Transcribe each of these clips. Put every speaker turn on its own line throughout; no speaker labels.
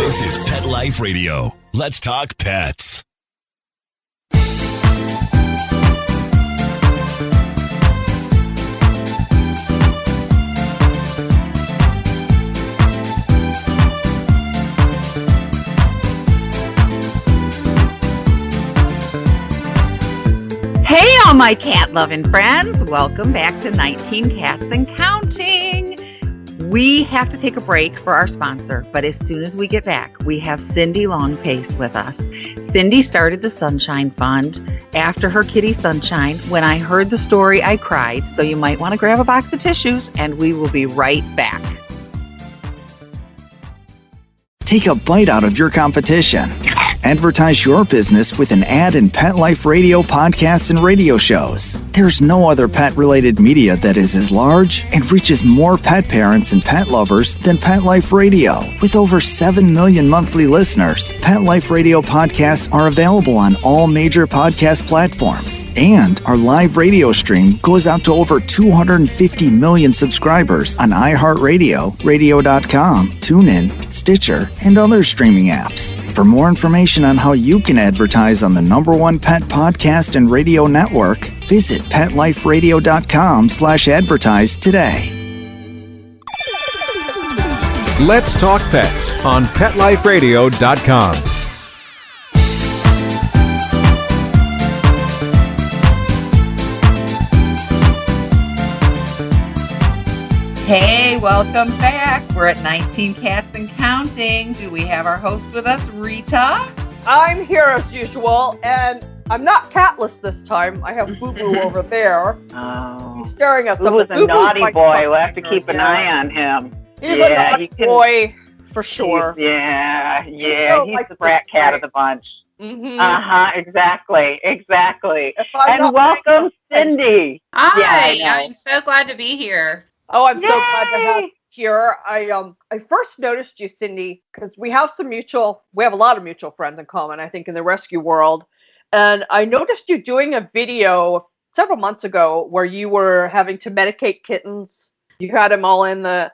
This is Pet Life Radio. Let's talk pets.
Hey, all my cat-loving friends. Welcome back to 19 Cats and Counting. We have to take a break for our sponsor, but as soon as we get back, we have Cindy Longpace with us. Cindy started the Sunshine Fund after her kitty Sunshine. When I heard the story, I cried, so you might want to grab a box of tissues, and we will be right back.
Take a bite out of your competition. Advertise your business with an ad in Pet Life Radio podcasts and radio shows. There's no other pet-related media that is as large and reaches more pet parents and pet lovers than Pet Life Radio. With over 7 million monthly listeners, Pet Life Radio podcasts are available on all major podcast platforms. And our live radio stream goes out to over 250 million subscribers on iHeartRadio, radio.com, TuneIn, Stitcher, and other streaming apps. For more information on how you can advertise on the #1 pet podcast and radio network, visit PetLifeRadio.com/advertise today.
Let's Talk Pets on PetLifeRadio.com.
Hey, welcome back. We're at 19 Cats and Counting. Do we have our host with us, Rita?
I'm here as usual, and I'm not catless this time. I have Boo Boo over there.
Oh.
He's staring at
Boo
something.
was a naughty boy. We'll have to keep an eye on him.
He's a naughty boy, for sure.
He's the brat cat of the bunch.
Mm-hmm.
Exactly. And welcome, Cindy.
Hi, I'm so glad to be here.
Oh, I'm so glad to have you here. I first noticed you, Cindy, because we have a lot of mutual friends in common, I think, in the rescue world. And I noticed you doing a video several months ago where you were having to medicate kittens. You had them all in I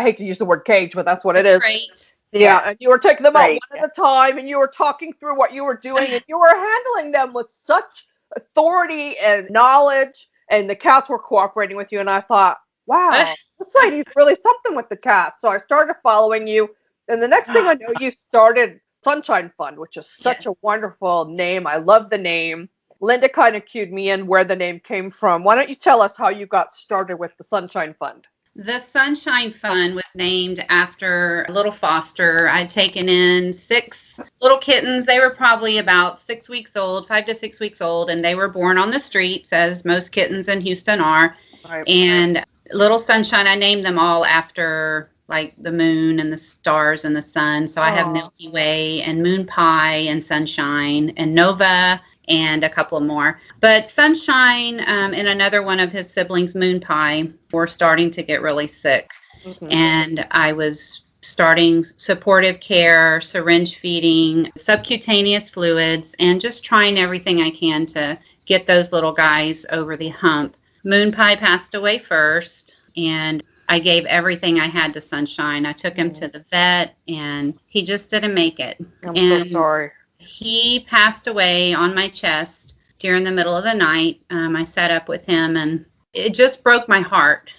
hate to use the word cage, but that's what it is.
Right.
Yeah, and you were taking them out one at a time, and you were talking through what you were doing, and you were handling them with such authority and knowledge, and the cats were cooperating with you, and I thought, wow, this lady's really something with the cats. So I started following you, and the next thing I know, you started Sunshine Fund, which is such a wonderful name. I love the name. Linda kind of cued me in where the name came from. Why don't you tell us how you got started with the Sunshine Fund?
The Sunshine Fund was named after a little foster. I'd taken in 6 little kittens. They were probably about 6 weeks old, 5 to 6 weeks old, and they were born on the streets, as most kittens in Houston are.
Right.
And Little Sunshine, I named them all after like the moon and the stars and the sun. So I have Milky Way and Moon Pie and Sunshine and Nova and a couple of more. But Sunshine and another one of his siblings, Moon Pie, were starting to get really sick. Mm-hmm. And I was starting supportive care, syringe feeding, subcutaneous fluids, and just trying everything I can to get those little guys over the hump. Moon Pie passed away first, and I gave everything I had to Sunshine. I took him to the vet, and he just didn't make it.
I'm so sorry.
He passed away on my chest during the middle of the night. I sat up with him, and it just broke my heart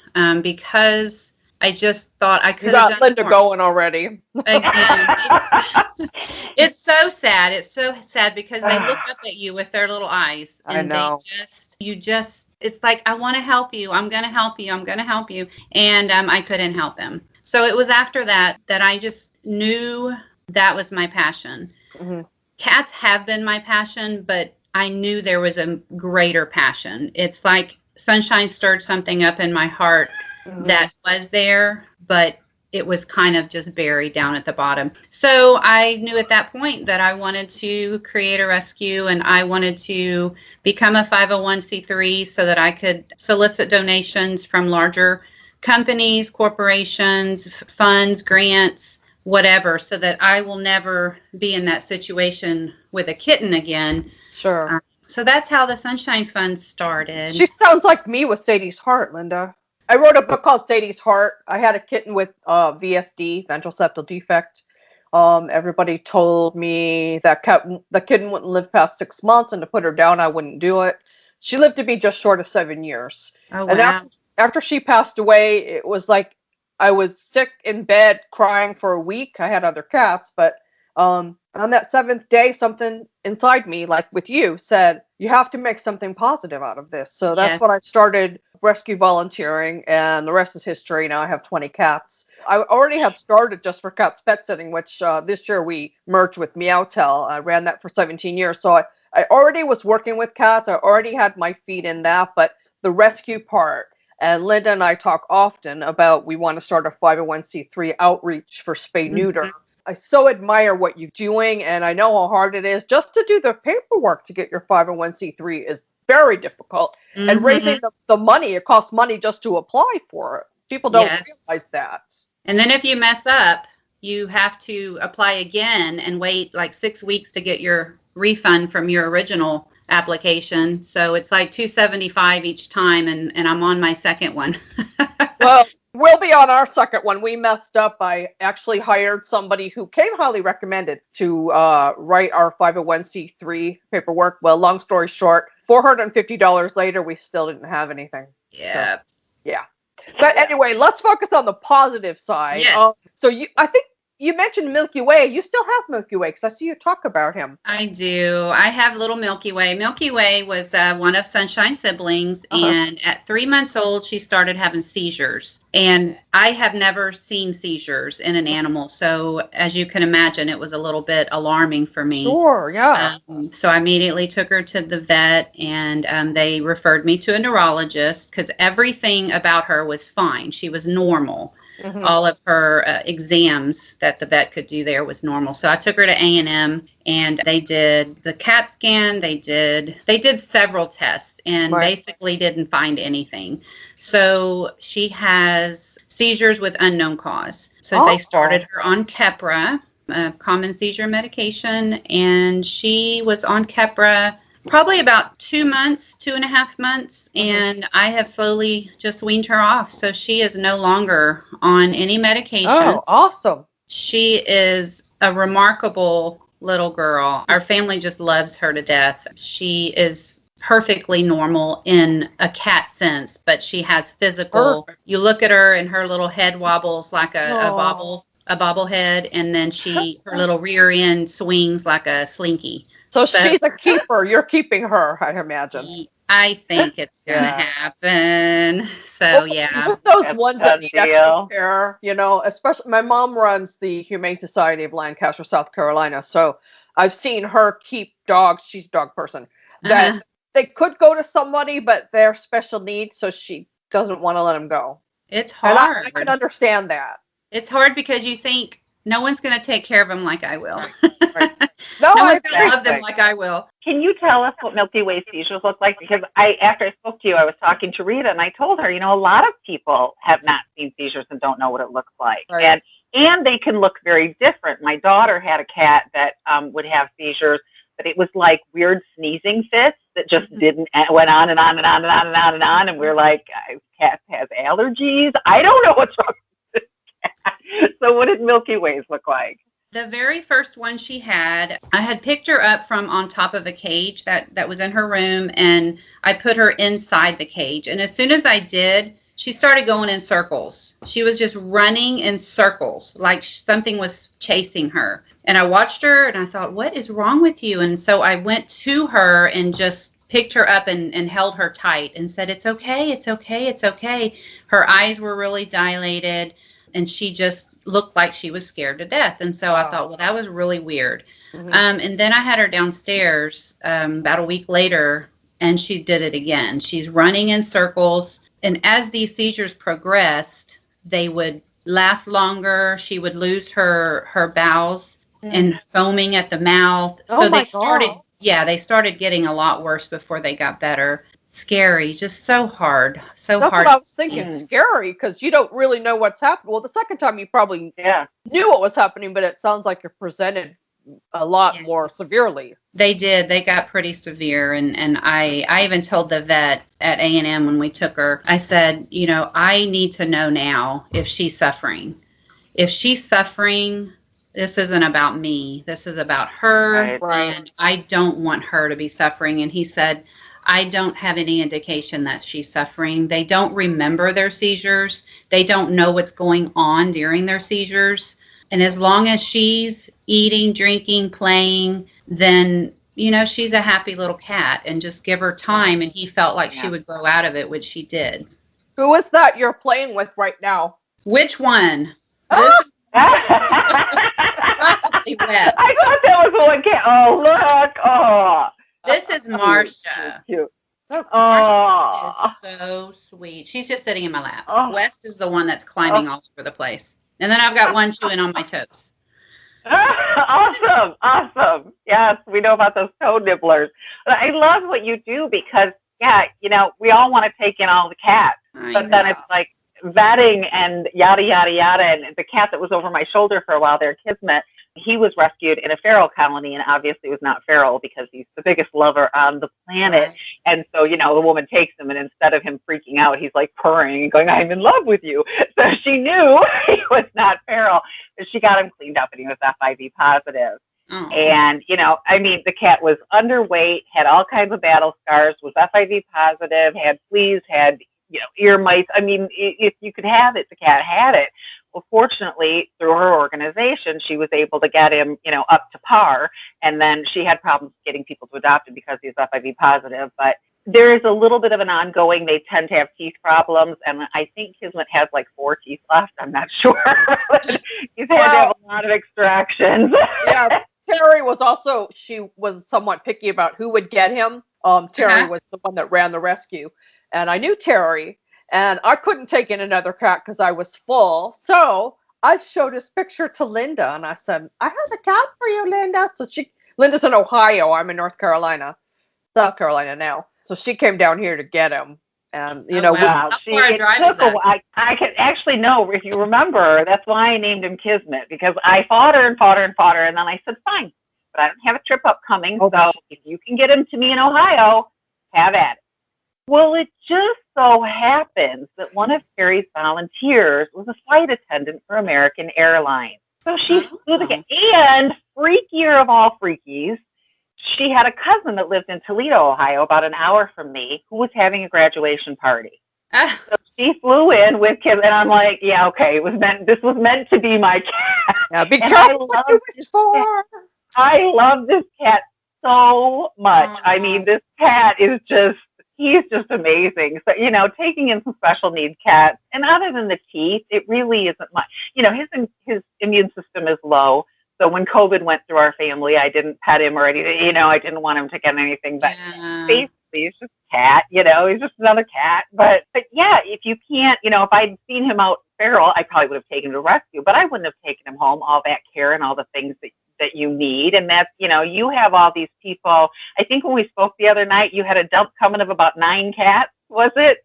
because I just thought I could have done
Linda
more.
Going already.
Again, it's so sad. It's so sad because they look up at you with their little eyes, and it's like, I want to help you. I'm going to help you. I'm going to help you. And I couldn't help him. So it was after that I just knew that was my passion. Mm-hmm. Cats have been my passion, but I knew there was a greater passion. It's like Sunshine stirred something up in my heart that was there, but it was kind of just buried down at the bottom. So I knew at that point that I wanted to create a rescue, and I wanted to become a 501c3 so that I could solicit donations from larger companies, corporations, funds, grants, whatever, so that I will never be in that situation with a kitten again.
Sure.
So that's how the Sunshine Fund started.
She sounds like me with Sadie's Heart, Linda. I wrote a book called Sadie's Heart. I had a kitten with VSD, ventral septal defect, Everybody told me that the kitten wouldn't live past 6 months, and to put her down, I wouldn't do it. She lived to be just short of 7 years.
Oh,
and
wow.
after she passed away, it was like I was sick in bed crying for a week. I had other cats, but on that 7th day, something inside me, like with you, said, you have to make something positive out of this. So that's when I started rescue volunteering, and the rest is history. Now I have 20 cats. I already had started Just for Cats Pet Sitting, which this year we merged with Meowtel. I ran that for 17 years. So I already was working with cats. I already had my feet in that, but the rescue part, and Linda and I talk often about we want to start a 501c3 outreach for spay-neuter. I so admire what you're doing, and I know how hard it is. Just to do the paperwork to get your 501c3 is very difficult. And raising the money, it costs money just to apply for it. People don't realize that.
And then if you mess up, you have to apply again and wait like 6 weeks to get your refund from your original application. So it's like $275 each time, and I'm on my second one.
Well, we'll be on our second one. We messed up. I actually hired somebody who came highly recommended to write our 501c3 paperwork. Well, long story short, $450 later, we still didn't have anything.
Yeah.
So, yeah. But anyway, let's focus on the positive side.
Yes.
So I think you mentioned Milky Way. You still have Milky Way because I see you talk about him.
I do. I have little Milky Way. Milky Way was one of Sunshine's siblings, and at 3 months old, she started having seizures. And I have never seen seizures in an animal. So as you can imagine, it was a little bit alarming for me.
Sure, yeah.
So I immediately took her to the vet, and they referred me to a neurologist because everything about her was fine. She was normal. All of her exams that the vet could do there was normal. So I took her to A&M, and they did the CAT scan. They did several tests and basically didn't find anything. So she has seizures with unknown cause. So they started her on Keppra, common seizure medication, and she was on Keppra probably about 2.5 months, and I have slowly just weaned her off. So she is no longer on any medication.
Oh, awesome.
She is a remarkable little girl. Our family just loves her to death. She is perfectly normal in a cat sense, but she has physical. Perfect. You look at her and her little head wobbles like a bobblehead, and then her little rear end swings like a slinky.
So she's a keeper. You're keeping her, I imagine.
I think it's going to happen. So, yeah.
With those ones that need extra care, especially my mom runs the Humane Society of Lancaster, South Carolina. So I've seen her keep dogs. She's a dog person. That they could go to somebody, but they're special needs. So she doesn't want to let them go.
It's hard.
And I can understand that.
It's hard because you think no one's going to take care of them like I will.
Right.
No one's going to love them like I will.
Can you tell us what Milky Way seizures look like? Because after I spoke to you, I was talking to Rita, and I told her, a lot of people have not seen seizures and don't know what it looks like.
Right.
And they can look very different. My daughter had a cat that would have seizures, but it was like weird sneezing fits that just went on and on and on and on and on and on. And we're like, cat has allergies. I don't know what's wrong with this cat. So what did Milky Ways look like?
The very first one she had, I had picked her up from on top of a cage that was in her room, and I put her inside the cage. And as soon as I did, she started going in circles. She was just running in circles, like something was chasing her. And I watched her, and I thought, what is wrong with you? And so I went to her and just picked her up and held her tight and said, it's okay, it's okay, it's okay. Her eyes were really dilated, and she just looked like she was scared to death. And so I thought, well, that was really weird. And then I had her downstairs about a week later, and she did it again. She's running in circles. And as these seizures progressed, they would last longer. She would lose her bowels and foaming at the mouth. So they started getting a lot worse before they got better. Scary, just so hard. That's hard.
What I was thinking. Scary, because you don't really know what's happening. Well, the second time you probably knew what was happening, but it sounds like you're presented a lot more severely.
They did. They got pretty severe, and I even told the vet at A&M when we took her, I said, I need to know now if she's suffering. If she's suffering, This isn't about me. This is about her.
Right.
And I don't want her to be suffering. And he said, I don't have any indication that she's suffering. They don't remember their seizures. They don't know what's going on during their seizures. And as long as she's eating, drinking, playing, then, you know, she's a happy little cat, and just give her time. And he felt like she would grow out of it, which she did.
Who is that you're playing with right now?
Which one? Probably Wes.
I thought that was the one cat. Oh, look. Oh.
This is Marsha.
Cute.
Marsha is so sweet. She's just sitting in my lap. West is the one that's climbing all over the place. And then I've got one chewing on my toes.
Awesome. Yes, we know about those toe nibblers. But I love what you do because, you know, we all want to take in all the cats. But then it's like vetting and yada, yada, yada. And the cat that was over my shoulder for a while there, Kismet, he was rescued in a feral colony and obviously was not feral because he's the biggest lover on the planet. Right. And so, you know, the woman takes him and instead of him freaking out, he's like purring and going, I'm in love with you. So she knew he was not feral, but she got him cleaned up and he was FIV positive. Oh. And, you know, I mean, the cat was underweight, had all kinds of battle scars, was FIV positive, had fleas, had, you know, ear mites. I mean, if you could have it, the cat had it. Well, fortunately, through her organization, she was able to get him, you know, up to par. And then she had problems getting people to adopt him because he's FIV positive. But there is a little bit of an ongoing, they tend to have teeth problems. And I think Kismet has like 4 teeth left. I'm not sure. He's had to have a lot of extractions.
Yeah, Terry was also, she was somewhat picky about who would get him. Terry was the one that ran the rescue. And I knew Terry. And I couldn't take in another cat because I was full. So I showed his picture to Linda and I said, I have a cat for you, Linda. So Linda's in Ohio. I'm in South Carolina now. So she came down here to get him. And, you know,
how far a drive is that?
I could actually know, if you remember, that's why I named him Kismet, because I fought her. And then I said, fine, but I don't have a trip upcoming. So if you can get him to me in Ohio, have at it. Well, it just so happens that one of Terry's volunteers was a flight attendant for American Airlines. So she flew the cat. And freakier of all freakies, she had a cousin that lived in Toledo, Ohio, about an hour from me, who was having a graduation party. So she flew in with him, and I'm like, yeah, okay, this was meant to be my cat.
Yeah, because what you wish for.
I love this cat so much. I mean, this cat is he's just amazing. So, you know, taking in some special needs cats, and other than the teeth, it really isn't much. You know, his immune system is low. So when COVID went through our family, I didn't pet him or anything. You know, I didn't want him to get anything. But basically, he's just a cat. You know, he's just another cat. But yeah, if you can't, you know, if I'd seen him out feral, I probably would have taken him to rescue. But I wouldn't have taken him home. All that care and all the things that you need. And that's, you know, you have all these people. I think when we spoke the other night, you had a dump coming of about 9 cats. Wasn't it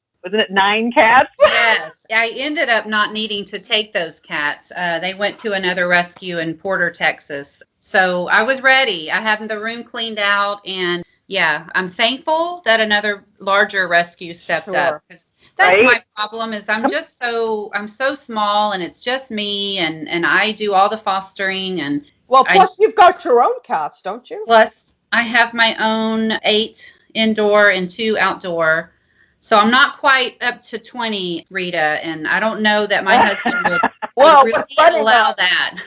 9 cats?
Yes. I ended up not needing to take those cats. They went to another rescue in Porter, Texas. So I was ready. I had the room cleaned out. And yeah, I'm thankful that another larger rescue stepped up. Because that's my problem is I'm so small and it's just me and I do all the fostering and
well, plus you've got your own cats, don't you?
Plus I have my own 8 indoor and 2 outdoor. So I'm not quite up to 20, Rita, and I don't know that my husband would really allow that.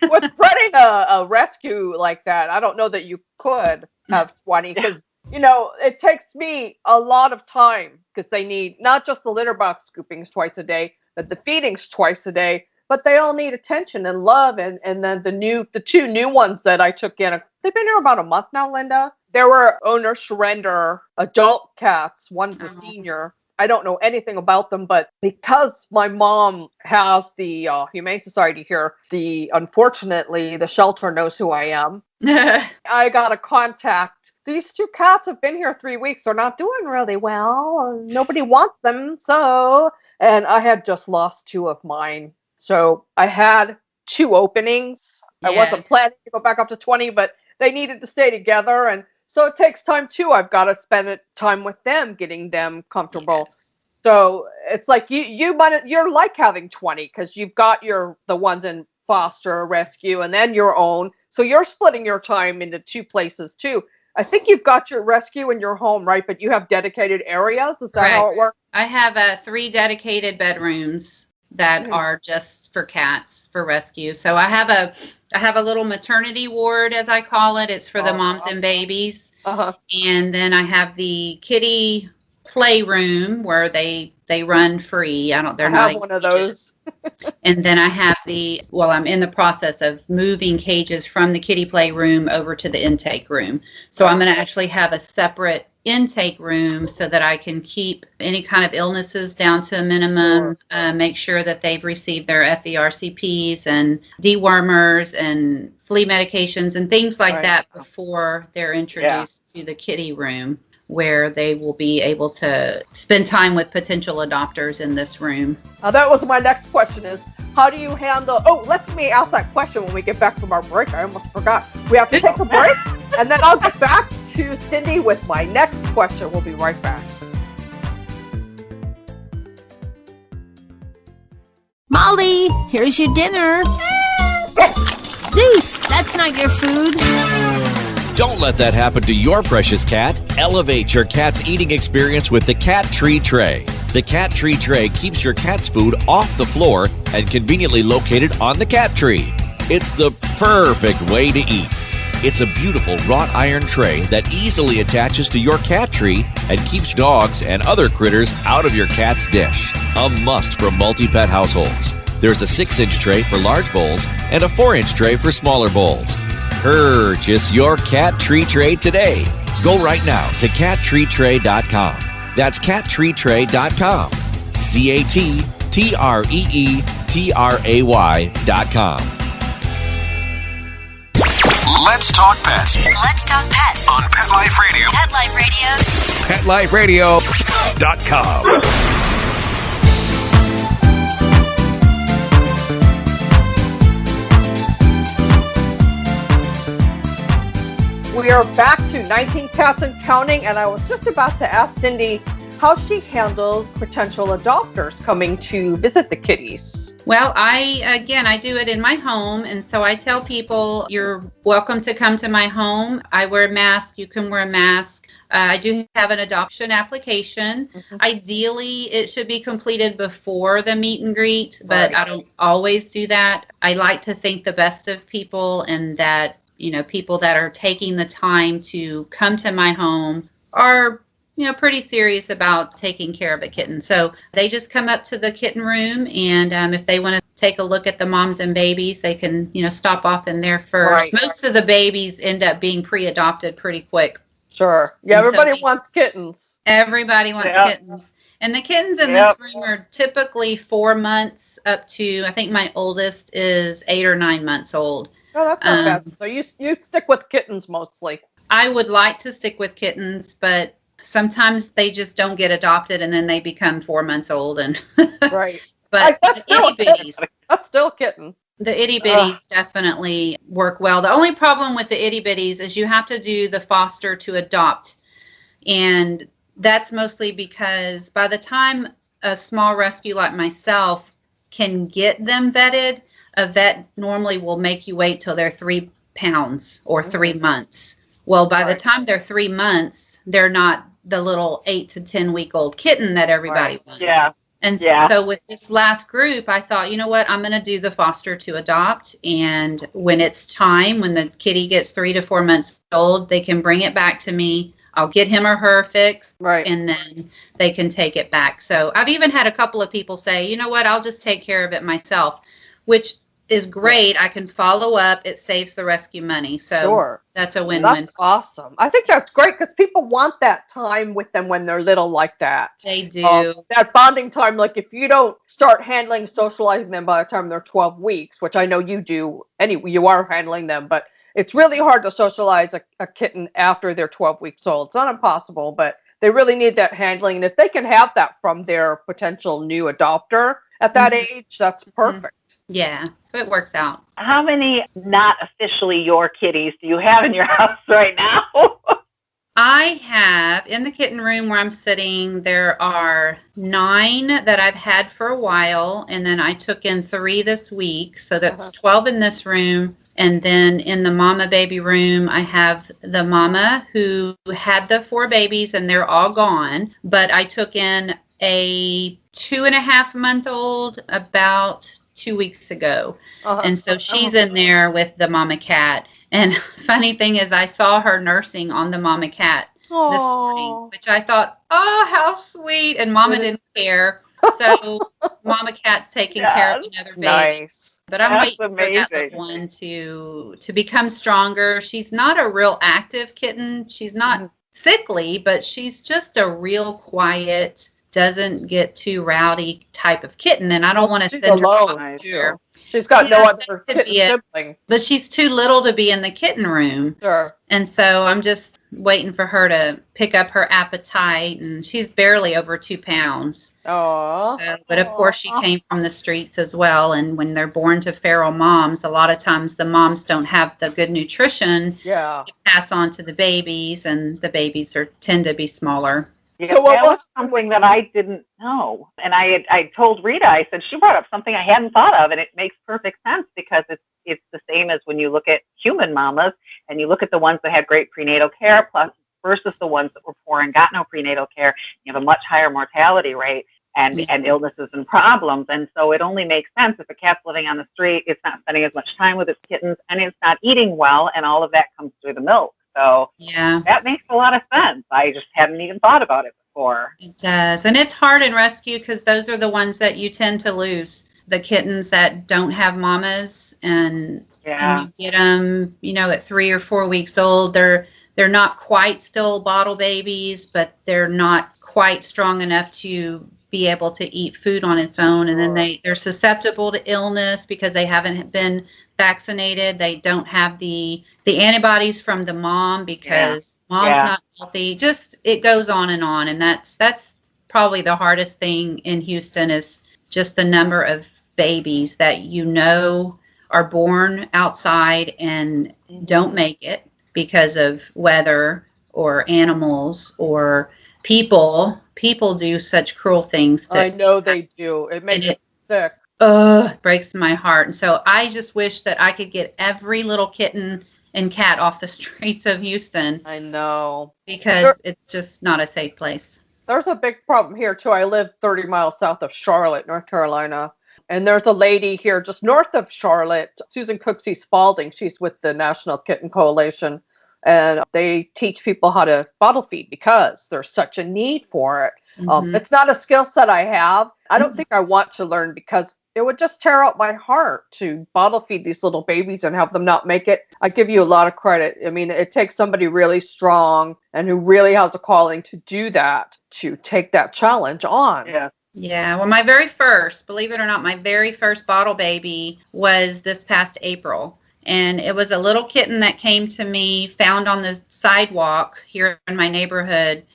With running a rescue like that, I don't know that you could have 20 because, you know, it takes me a lot of time because they need not just the litter box scoopings twice a day, but the feedings twice a day. But they all need attention and love. And then the 2 new ones that I took in, they've been here about a month now, Linda. There were owner surrender adult cats. One's a senior. I don't know anything about them, but because my mom has the Humane Society here, unfortunately, the shelter knows who I am. I got a contact. These 2 cats have been here 3 weeks. They're not doing really well. Nobody wants them. And I had just lost 2 of mine. So I had 2 openings. Yes. I wasn't planning to go back up to 20, but they needed to stay together. And so it takes time too. I've got to spend time with them, getting them comfortable. So it's like you're like having 20 because you've got the ones in foster, rescue, and then your own. So you're splitting your time into 2 places too. I think you've got your rescue in your home, right? But you have dedicated areas. Is that how it works?
I have 3 dedicated bedrooms that are just for cats for rescue. So I have a little maternity ward, as I call it. It's for the moms and babies. And then I have the kitty playroom where they run free. They're not
one of those.
And then I have I'm in the process of moving cages from the kitty playroom over to the intake room. So I'm going to actually have a separate intake room so that I can keep any kind of illnesses down to a minimum, make sure that they've received their FERCPs and dewormers and flea medications and things like that before they're introduced to the kitty room, where they will be able to spend time with potential adopters in this room.
That was my next question is, how do you handle... Oh, let me ask that question when we get back from our break. I almost forgot. We have to take a break, and then I'll get back to Cindy with my next question. We'll be right back.
Molly, here's your dinner. Zeus, that's not your food.
Don't let that happen to your precious cat. Elevate your cat's eating experience with the Cat Tree Tray. The Cat Tree Tray keeps your cat's food off the floor and conveniently located on the cat tree. It's the perfect way to eat. It's a beautiful wrought iron tray that easily attaches to your cat tree and keeps dogs and other critters out of your cat's dish. A must for multi-pet households. There's a 6-inch tray for large bowls and a 4-inch tray for smaller bowls. Purchase your Cat Tree Tray today. Go right now to cattreetray.com. That's cattreetray.com. CATTREETRAY.com. Let's talk pets.
Let's talk pets
On Pet Life Radio.
Pet Life Radio.
PetLifeRadio.com.
We are back to 19 Cats and Counting, and I was just about to ask Cindy how she handles potential adopters coming to visit the kitties.
Well, I do it in my home, and so I tell people, you're welcome to come to my home. I wear a mask. You can wear a mask. I do have an adoption application. Ideally, it should be completed before the meet and greet, but I don't always do that. I like to think the best of people, and that people that are taking the time to come to my home are, pretty serious about taking care of a kitten. So they just come up to the kitten room, and if they want to take a look at the moms and babies, they can, stop off in there first. Most of the babies end up being pre-adopted pretty quick.
Sure. Yeah, everybody wants kittens.
Everybody wants kittens. And the kittens in this room are typically 4 months up to, I think my oldest is 8 or 9 months old.
Oh, that's not bad. So you stick with kittens mostly.
I would like to stick with kittens, but sometimes they just don't get adopted, and then they become 4 months old. And but the itty bitties.
That's still a kitten.
The itty bitties definitely work well. The only problem with the itty bitties is you have to do the foster to adopt, and that's mostly because by the time a small rescue like myself can get them vetted, a vet normally will make you wait till they're 3 pounds or 3 months. Well, by the time they're 3 months, they're not the little 8 to 10 week old kitten that everybody wants. And so with this last group, I thought, you know what, I'm going to do the foster to adopt. And when it's time, when the kitty gets 3 to 4 months old, they can bring it back to me. I'll get him or her fixed, and then they can take it back. So I've even had a couple of people say, you know what, I'll just take care of it myself, which is great. I can follow up. It saves the rescue money. So that's a win-win.
That's awesome. I think that's great because people want that time with them when they're little like that.
They do.
That bonding time, like if you don't start handling, socializing them by the time they're 12 weeks, which I know you do, anyway, you are handling them, but it's really hard to socialize a kitten after they're 12 weeks old. It's not impossible, but they really need that handling. And if they can have that from their potential new adopter at that age, that's perfect.
Yeah, so it works out.
How many not officially your kitties do you have in your house right now?
I have, in the kitten room where I'm sitting, there are 9 that I've had for a while, and then I took in 3 this week, so that's 12 in this room. And then in the mama baby room, I have the mama who had the 4 babies, and they're all gone. But I took in a 2.5-month-old about 2 weeks ago. And so she's in there with the mama cat. And funny thing is, I saw her nursing on the mama cat this morning, which I thought, oh, how sweet. And mama didn't care. So mama cat's taking care of another baby.
Nice.
But I'm waiting for that little one to become stronger. She's not a real active kitten. She's not sickly, but she's just a real quiet, doesn't get too rowdy type of kitten. And I don't want to send her off here.
She's got no other kitten sibling.
But she's too little to be in the kitten room.
Sure.
And so I'm just waiting for her to pick up her appetite. And she's barely over 2 pounds.
Oh.
So, but of course, she came from the streets as well. And when they're born to feral moms, a lot of times the moms don't have the good nutrition to pass on to the babies. And the babies tend to be smaller.
Yeah, so that was something that I didn't know. And I told Rita, I said, she brought up something I hadn't thought of, and it makes perfect sense because it's the same as when you look at human mamas and you look at the ones that had great prenatal care plus versus the ones that were poor and got no prenatal care. You have a much higher mortality rate and illnesses and problems. And so it only makes sense if a cat's living on the street, it's not spending as much time with its kittens, and it's not eating well, and all of that comes through the milk. So that makes a lot of sense. I just hadn't even thought about it before.
It does. And it's hard in rescue because those are the ones that you tend to lose. The kittens that don't have mamas and you get them, at 3 or 4 weeks old. They're not quite still bottle babies, but they're not quite strong enough to be able to eat food on its own. And then they're susceptible to illness because they haven't been vaccinated. They don't have the antibodies from the mom because mom's not healthy. Just it goes on. And that's probably the hardest thing in Houston is just the number of babies that are born outside and don't make it because of weather or animals or people. People do such cruel things to
I know they do. It makes me sick.
It breaks my heart. And so I just wish that I could get every little kitten and cat off the streets of Houston.
I know.
Because it's just not a safe place.
There's a big problem here, too. I live 30 miles south of Charlotte, North Carolina. And there's a lady here just north of Charlotte, Susan Cooksey Spalding. She's with the National Kitten Coalition. And they teach people how to bottle feed because there's such a need for it. It's not a skill set I have. I don't think I want to learn because it would just tear out my heart to bottle feed these little babies and have them not make it. I give you a lot of credit. I mean, it takes somebody really strong and who really has a calling to do that, to take that challenge on.
Yeah. Well, believe it or not, my very first bottle baby was this past April. And it was a little kitten that came to me, found on the sidewalk here in my neighborhood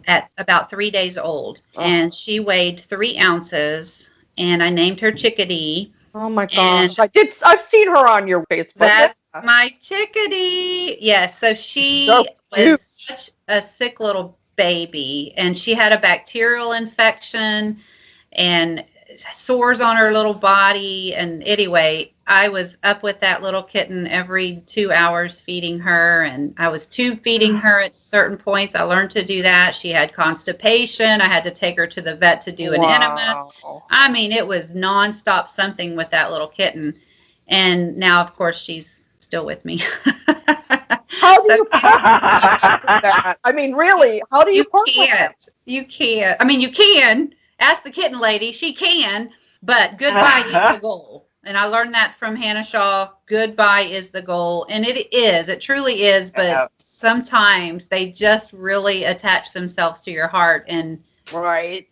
at about 3 days old. And she weighed 3 ounces. And I named her Chickadee.
Oh my gosh! I've seen her on your Facebook.
That's my Chickadee. Yes. So she was such a sick little baby, and she had a bacterial infection and sores on her little body. And anyway, I was up with that little kitten every 2 hours feeding her, and I was tube feeding her at certain points. I learned to do that. She had constipation. I had to take her to the vet to do an enema. I mean, it was nonstop something with that little kitten. And now, of course, she's still with me.
How do you that? I mean, really, how do you
can't. You can't. I mean, you can. Ask the kitten lady. She can. But goodbye is the goal. And I learned that from Hannah Shaw. Goodbye is the goal. And it is. It truly is. But sometimes they just really attach themselves to your heart. And you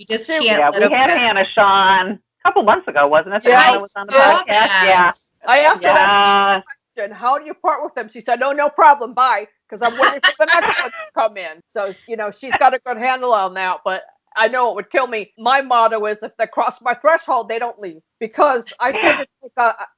just can't let them
go. We had Hannah Shaw a couple months ago, wasn't it?
Hannah
was on the podcast.
I asked her that question. How do you part with them? She said, no problem. Bye. Because I'm waiting for the next one to come in. So, she's got a good handle on that. But I know it would kill me. My motto is if they cross my threshold, they don't leave. Because I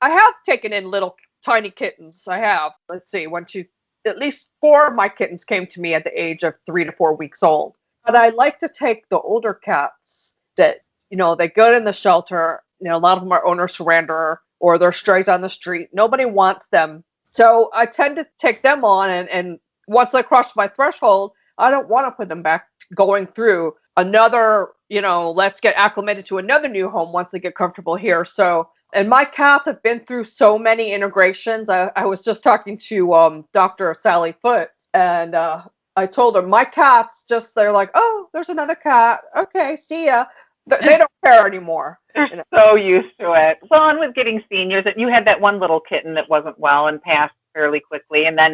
have taken in little tiny kittens. I have. Let's see, 1, 2, at least 4 of my kittens came to me at the age of 3 to 4 weeks old. But I like to take the older cats that, they go in the shelter. A lot of them are owner surrender or they're strays on the street. Nobody wants them. So I tend to take them on, and once they cross my threshold, I don't want to put them back going through another, let's get acclimated to another new home once they get comfortable here. So, and my cats have been through so many integrations. I was just talking to Dr. Sally Foote, and I told her my cats they're like, oh, there's another cat. Okay, see ya. They don't care anymore.
They're so used to it. Well, and with getting seniors, you had that one little kitten that wasn't well and passed fairly quickly. And then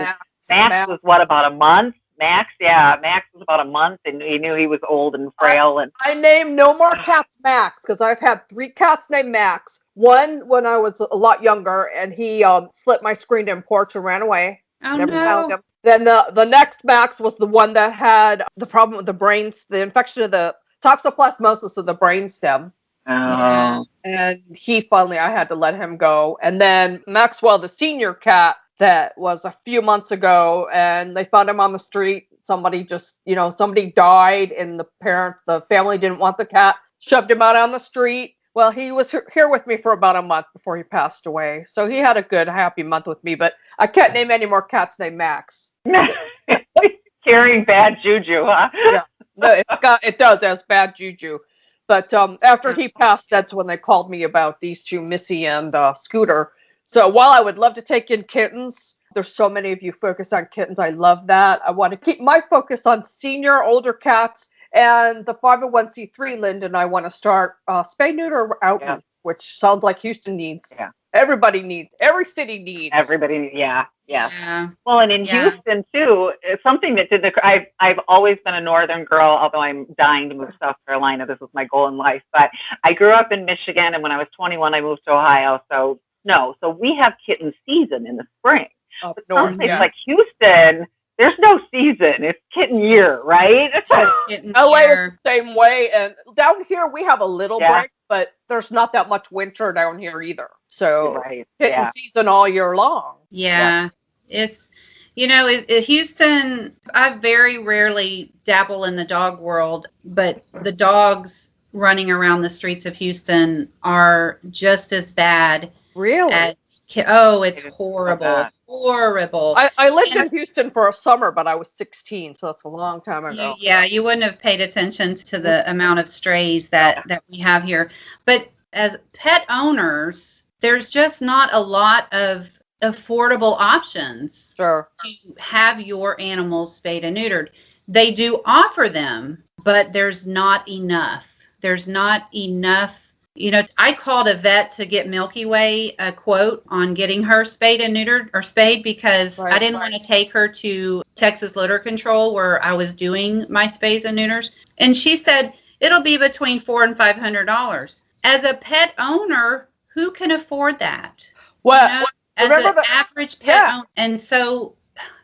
Max was about a month? Max was about a month, and he knew he was old and frail.
I named no more cats Max because I've had 3 cats named Max. One when I was a lot younger, and he slipped my screened-in porch and ran away.
Oh,
Never
no.
found him. Then the next Max was the one that had the problem with the brains, the infection of the toxoplasmosis of the brainstem.
Oh.
And I had to let him go. And then Maxwell, the senior cat, that was a few months ago, and they found him on the street. Somebody somebody died, and the family didn't want the cat, shoved him out on the street. Well, he was here with me for about a month before he passed away. So he had a good, happy month with me, but I can't name any more cats named Max.
Carrying bad juju, huh?
Yeah. No, it does has bad juju. But after he passed, that's when they called me about these 2, Missy and Scooter. So while I would love to take in kittens, there's so many of you focus on kittens. I love that. I want to keep my focus on senior, older cats, and the 501c3, Linda, and I want to start spay-neuter outreach, which sounds like Houston needs.
Yeah.
Everybody needs. Every city needs.
Everybody, yeah. Well, and in Houston too, it's something that I've always been a northern girl, although I'm dying to move to South Carolina. This was my goal in life. But I grew up in Michigan, and when I was 21, I moved to Ohio. So we have kitten season in the spring.
Up
but
north,
some places like Houston, there's no season. It's kitten year, right?
LA is the same way, and down here we have a little break, but there's not that much winter down here either. So kitten season all year long.
Yeah. It's, Houston, I very rarely dabble in the dog world, but the dogs running around the streets of Houston are just as bad.
Really?
It's horrible. Horrible.
I lived in Houston for a summer, but I was 16, so that's a long time ago.
You wouldn't have paid attention to the amount of strays that we have here. But as pet owners, there's just not a lot of affordable options to have your animals spayed and neutered. They do offer them, but there's not enough. There's not enough. I called a vet to get Milky Way a quote on getting her spayed and neutered or spayed because I didn't want to take her to Texas Litter Control where I was doing my spays and neuters. And she said, it'll be between $400 and $500. As a pet owner, who can afford that?
Well,
as an average pet owner. And so,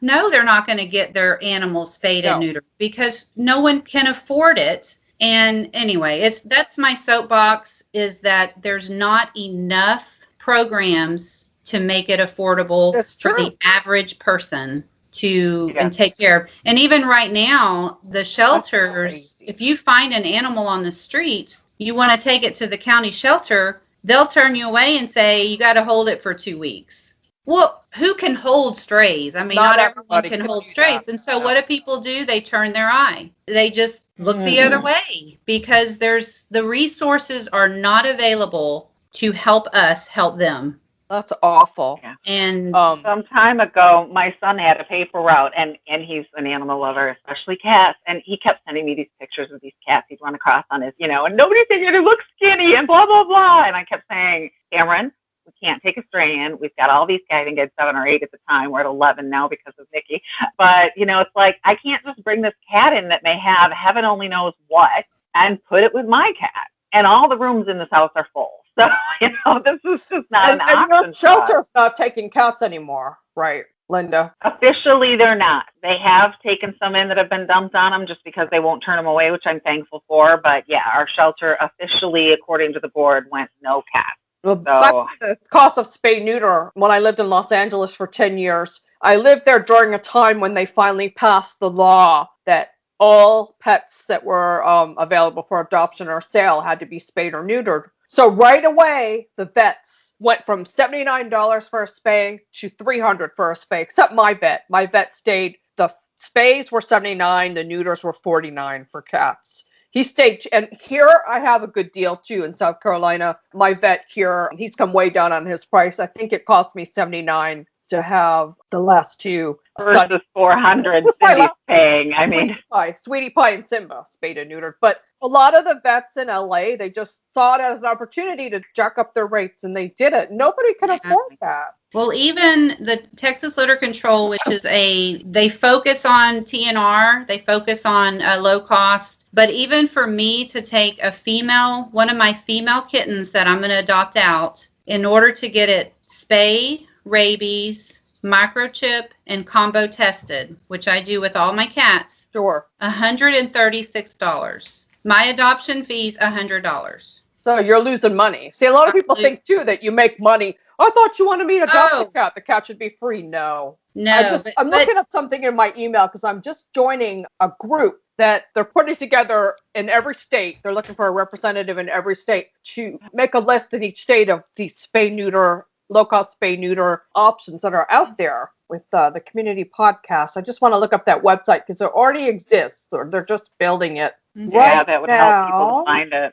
no, they're not going to get their animals spayed and neutered because no one can afford it. And anyway, that's my soapbox, is that there's not enough programs to make it affordable for the average person to and take care of. And even right now, the shelters, if you find an animal on the streets, you want to take it to the county shelter, they'll turn you away and say, you got to hold it for 2 weeks. Well, who can hold strays? I mean, not everyone can hold strays. And so what do people do? They turn their eye. They just look the other way because the resources are not available to help us help them.
That's awful.
Yeah.
And
some time ago, my son had a paper route, and he's an animal lover, especially cats. And he kept sending me these pictures of these cats he'd run across on his, and nobody said you look skinny and blah, blah, blah. And I kept saying, Cameron, we can't take a stray in. We've got all these cats. I think I had 7 or 8 at the time. We're at 11 now because of Nikki. But, it's like, I can't just bring this cat in that may have heaven only knows what and put it with my cat. And all the rooms in this house are full. So, this is just not an option.
And your shelter's not taking cats anymore, right, Linda?
Officially, they're not. They have taken some in that have been dumped on them just because they won't turn them away, which I'm thankful for. But, our shelter officially, according to the board, went no cats.
Well, back to the cost of spay neuter. When I lived in Los Angeles for 10 years, I lived there during a time when they finally passed the law that all pets that were available for adoption or sale had to be spayed or neutered. So right away, the vets went from $79 for a spay to $300 for a spay, except my vet. My vet stayed. The spays were $79, the neuters were $49 for cats. He stayed, and here I have a good deal too in South Carolina. My vet here, he's come way down on his price. I think it cost me $79 to have the last two.
Versus $400 Cindy's paying. I mean,
Sweetie Pie and Simba, spayed and neutered. But a lot of the vets in LA, they just saw it as an opportunity to jack up their rates, and they did it. Nobody can afford that.
Well, even the Texas Litter Control, which is they focus on TNR, they focus on low cost. But even for me to take one of my female kittens that I'm going to adopt out, in order to get it spayed, rabies, microchip, and combo tested, which I do with all my cats.
Sure.
$136. My adoption fee's $100.
So you're losing money. See, a lot of people think too that you make money. I thought you wanted me to adopt a cat. The cat should be free. No. I'm looking up something in my email because I'm just joining a group that they're putting together in every state. They're looking for a representative in every state to make a list in each state of these spay-neuter, low-cost spay-neuter options that are out there with the community podcast. I just want to look up that website because it already exists, or they're just building it.
Yeah, that would help people to find it.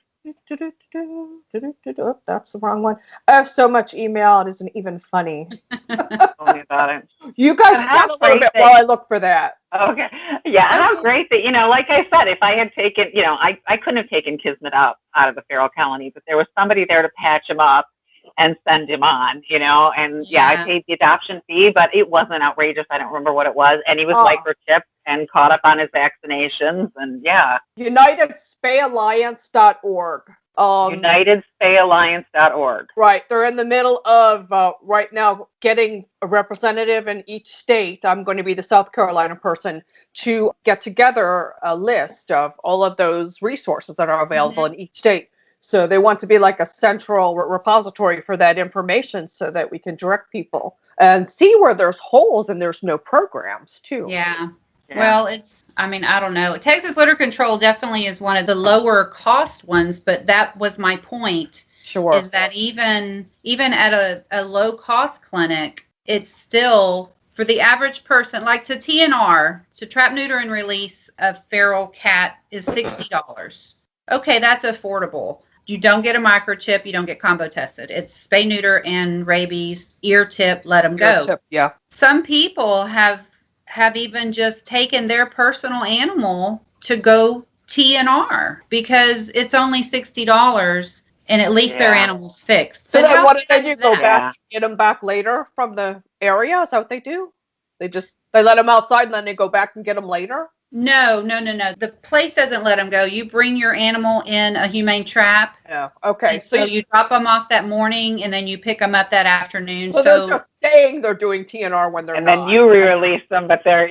Oh, that's the wrong one. I have so much email, it isn't even funny.
Tell me about it.
You guys chat a little bit while I look for that.
Okay. Yeah, how great that, like I said, if I had taken, I couldn't have taken Kismet out of the feral colony, but there was somebody there to patch him up and send him on, and I paid the adoption fee, but it wasn't outrageous. I don't remember what it was. And he was microchipped and caught up on his vaccinations. And UnitedSpayAlliance.org. UnitedSpayAlliance.org.
Right. They're in the middle of right now getting a representative in each state. I'm going to be the South Carolina person to get together a list of all of those resources that are available in each state. So they want to be like a central repository for that information so that we can direct people and see where there's holes and there's no programs too.
Yeah. Well, I don't know. Texas Litter Control definitely is one of the lower cost ones, but that was my point.
Sure.
Is that even at a low cost clinic, it's still for the average person, like to TNR, to trap, neuter, and release a feral cat is $60. Okay, that's affordable. You don't get a microchip. You don't get combo tested. It's spay, neuter, and rabies, ear tip, let them go.
Tip, yeah.
Some people have even just taken their personal animal to go TNR because it's only $60 and at least their animal's fixed.
So then what do they do? Go back and get them back later from the area? Is that what they do? They let them outside and then they go back and get them later?
No. The place doesn't let them go. You bring your animal in a humane trap.
Yeah. Okay.
So you drop them off that morning, and then you pick them up that afternoon.
So they're just saying they're doing TNR when they're
not. And then you re-release them, but they're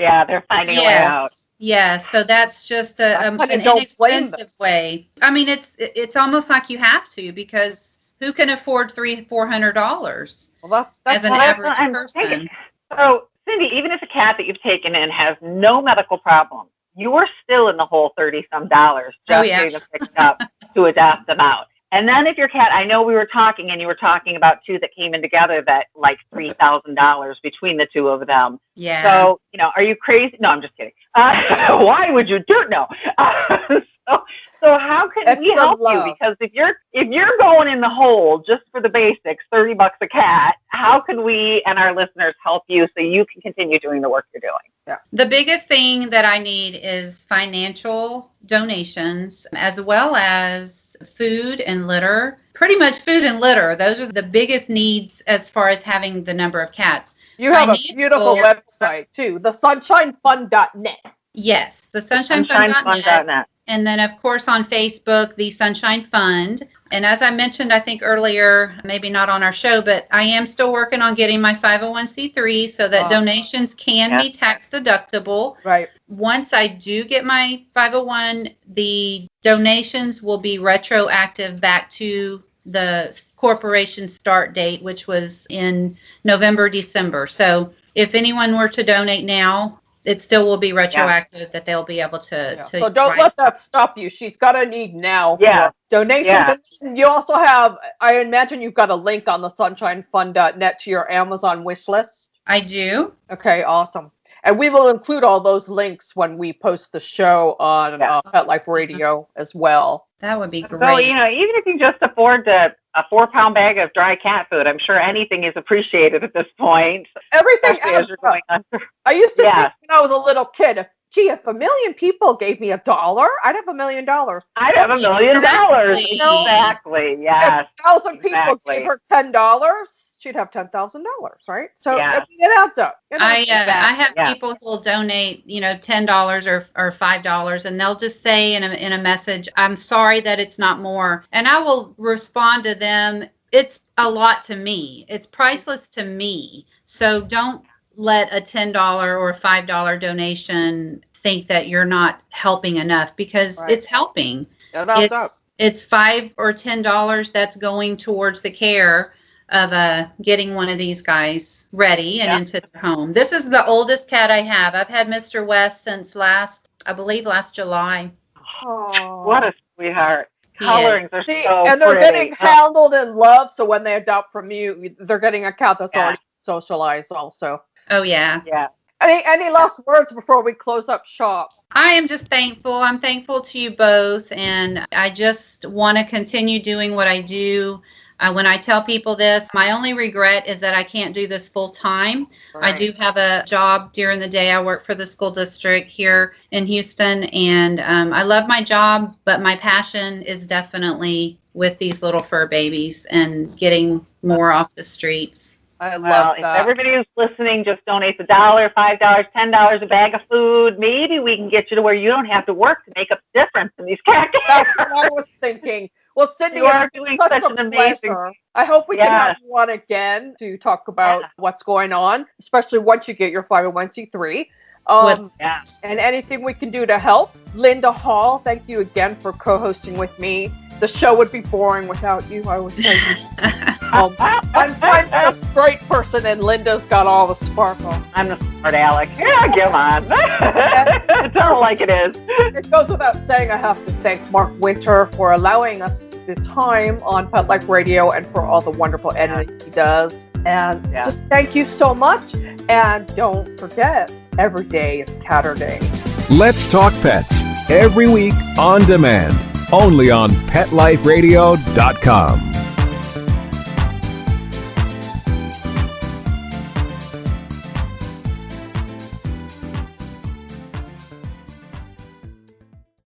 finding a way out.
Yeah. So that's just an inexpensive way. I mean, it's almost like you have to because who can afford $300-400?
Well, that's
as an average person.
So. Cindy, even if a cat that you've taken in has no medical problem, you are still in the whole $30-some just getting them picked up to adopt them out. And then if your cat, I know we were talking and you were talking about two that came in together that like $3,000 between the two of them.
Yeah.
So, are you crazy? No, I'm just kidding. Why would you do it? No. So how can we help you? Because if you're going in the hole just for the basics, $30 a cat, how can we and our listeners help you so you can continue doing the work you're doing?
Yeah.
The biggest thing that I need is financial donations as well as food and litter. Pretty much food and litter. Those are the biggest needs as far as having the number of cats.
You have a beautiful website too, thesunshinefund.net.
Yes, thesunshinefund.net. And then, of course, on Facebook, the Sunshine Fund. And as I mentioned, I think earlier, maybe not on our show, but I am still working on getting my 501c3 so that donations can be tax deductible.
Right.
Once I do get my 501, the donations will be retroactive back to the corporation start date, which was in November, December. So if anyone were to donate now, it still will be retroactive that they'll be able to.
So don't let that stop you. She's got a need now.
Yeah.
Donations.
Yeah.
And you also have, I imagine you've got a link on the sunshinefund.net to your Amazon wish list.
I do.
Okay, awesome. And we will include all those links when we post the show on Pet Life Radio as well.
That would be great.
So, even if you just afford a 4-pound bag of dry cat food, I'm sure anything is appreciated at this point.
Everything
as you're going on.
I used to think when I was a little kid, gee, if 1 million people gave me $1, I'd have $1 million.
I'd have $1 million. Exactly. Yes.
If 1,000 people gave her $10, she'd have $10,000, right? So it adds up.
I have people who'll donate, $10 or $5, and they'll just say in a message, "I'm sorry that it's not more," and I will respond to them. It's a lot to me. It's priceless to me. So don't let a $10 or $5 donation think that you're not helping enough, because it's helping. It's $5 or $10 that's going towards the care of getting one of these guys ready and into their home. This is the oldest cat I have. I've had Mr. West since last July.
Oh, what a sweetheart. Colorings are so
and they're
pretty.
getting handled and loved, so when they adopt from you, they're getting a cat that's already socialized also.
Oh, yeah.
Yeah.
Any last words before we close up shop?
I am just thankful. I'm thankful to you both, and I just want to continue doing what I do. When I tell people this, my only regret is that I can't do this full time. Right. I do have a job during the day. I work for the school district here in Houston, and I love my job, but my passion is definitely with these little fur babies and getting more off the streets.
I love that.
If everybody who's listening just donates $1, $5, $10, a bag of food, maybe we can get you to where you don't have to work to make a difference in these cat cares.
That's what I was thinking. Well, Cindy,
you are doing such an amazing.
I hope we can have you on again to talk about what's going on, especially once you get your 501c3. And anything we can do to help. Linda Hall, thank you again for co-hosting with me. The show would be boring without you, I was saying. I'm a straight person, and Linda's got all the sparkle.
I'm the smart aleck. Yeah, come on. Tell it like it is.
It goes without saying, I have to thank Mark Winter for allowing us the time on Pet Life Radio and for all the wonderful editing he does. And just thank you so much. And don't forget, every day is Catterday.
Let's Talk Pets, every week on demand, only on PetLifeRadio.com.